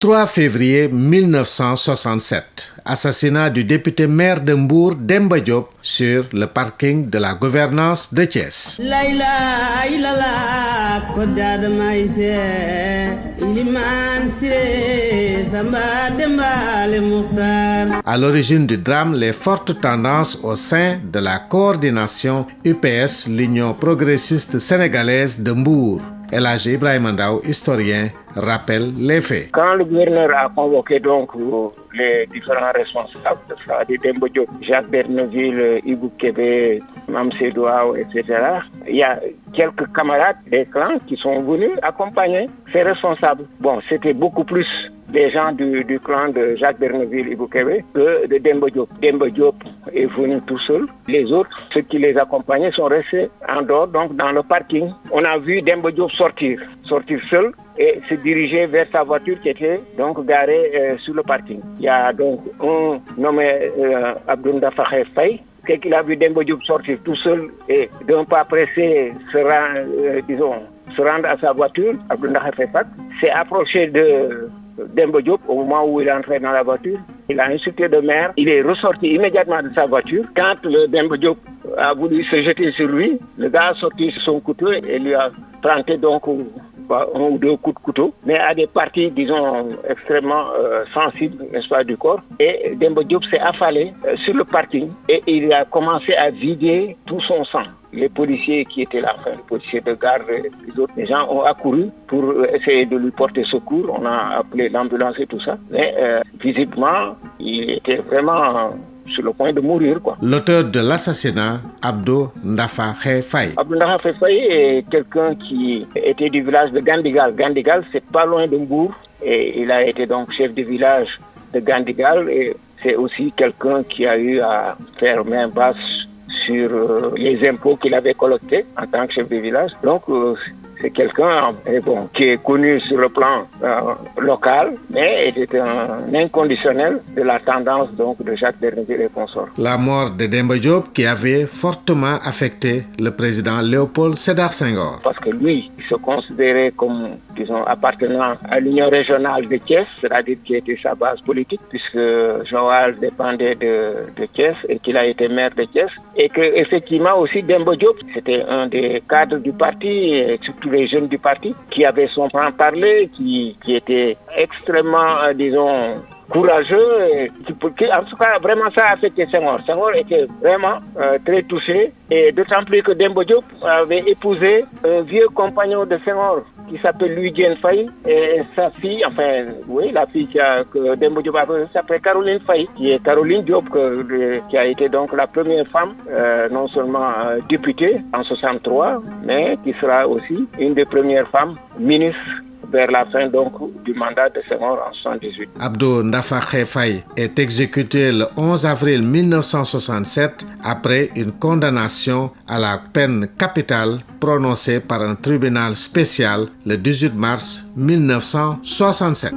3 février 1967, assassinat du député maire de Mbour Demba Diop sur le parking de la gouvernance de Thiès. À l'origine du drame, les fortes tendances au sein de la coordination UPS, l'Union progressiste sénégalaise de Mbour. El Hadji Ibrahima Ndao, historien, rappelle les faits. Quand le gouverneur a convoqué donc les différents responsables, c'est-à-dire Demba Diop, Jacques Berneville, Ibou Kébé, Mam Sédouaou, etc., il y a quelques camarades des clans qui sont venus accompagner ces responsables. Bon, c'était beaucoup plus des gens du clan de Jacques Berneville, Ibou Kébé, que de Demba Diop. Demba Diop est venu tout seul. Les autres, ceux qui les accompagnaient, sont restés en dehors, donc dans le parking. On a vu Demba Diop sortir seul et se diriger vers sa voiture qui était donc garée sur le parking. Il y a donc un nommé Abdou Ndafa Faye, qu'il a vu Demba Diop sortir tout seul et d'un pas pressé se rendre à sa voiture. Abdou Ndafa Faye s'est approché de Demba Diop au moment où il est entré dans la voiture. Il a insulté le maire. Il est ressorti immédiatement de sa voiture. Quand le Demba Diop a voulu se jeter sur lui, le gars a sorti son couteau et lui a planté donc un ou deux coups de couteau, mais à des parties, disons, extrêmement sensibles, n'est-ce pas, du corps. Et Demba Diop s'est affalé sur le parking et il a commencé à vider tout son sang. Les policiers qui étaient là, les policiers de garde, les autres, les gens ont accouru pour essayer de lui porter secours. On a appelé l'ambulance et tout ça. Mais visiblement, il était vraiment sur le point de mourir, quoi. L'auteur de l'assassinat, Abdou Ndafa Faye. Abdou Ndafa Faye est quelqu'un qui était du village de Gandigal. Gandigal, c'est pas loin de Mbour. Et il a été donc chef de village de Gandigal. Et c'est aussi quelqu'un qui a eu à faire main basse sur les impôts qu'il avait collectés en tant que chef de village. Donc, c'est quelqu'un qui est connu sur le plan local, mais était un inconditionnel de la tendance donc, de Jacques Berneville et consorts. La mort de Demba Diop qui avait fortement affecté le président Léopold Sédar Senghor. Parce que lui, il se considérait comme, disons, appartenant à l'Union régionale de Thiès, c'est-à-dire qui était sa base politique, puisque Joal dépendait de Thiès et qu'il a été maire de Thiès. Et qu'effectivement aussi Demba Diop, c'était un des cadres du parti, et surtout les jeunes du parti, qui avait son franc-parler, qui était extrêmement, disons, courageux, et en tout cas, vraiment ça a affecté Senghor. Senghor était vraiment très touché, et d'autant plus que Demba Diop avait épousé un vieux compagnon de Senghor, qui s'appelle Louis Diène Faye, et sa fille, la fille que Demba Diop avait, s'appelle Caroline Faye, qui est Caroline Diop, qui a été donc la première femme, non seulement députée en 63, mais qui sera aussi une des premières femmes ministres vers la fin donc du mandat de Senghor en 1978. Abdou Ndafa Faye est exécuté le 11 avril 1967 après une condamnation à la peine capitale prononcée par un tribunal spécial le 18 mars 1967.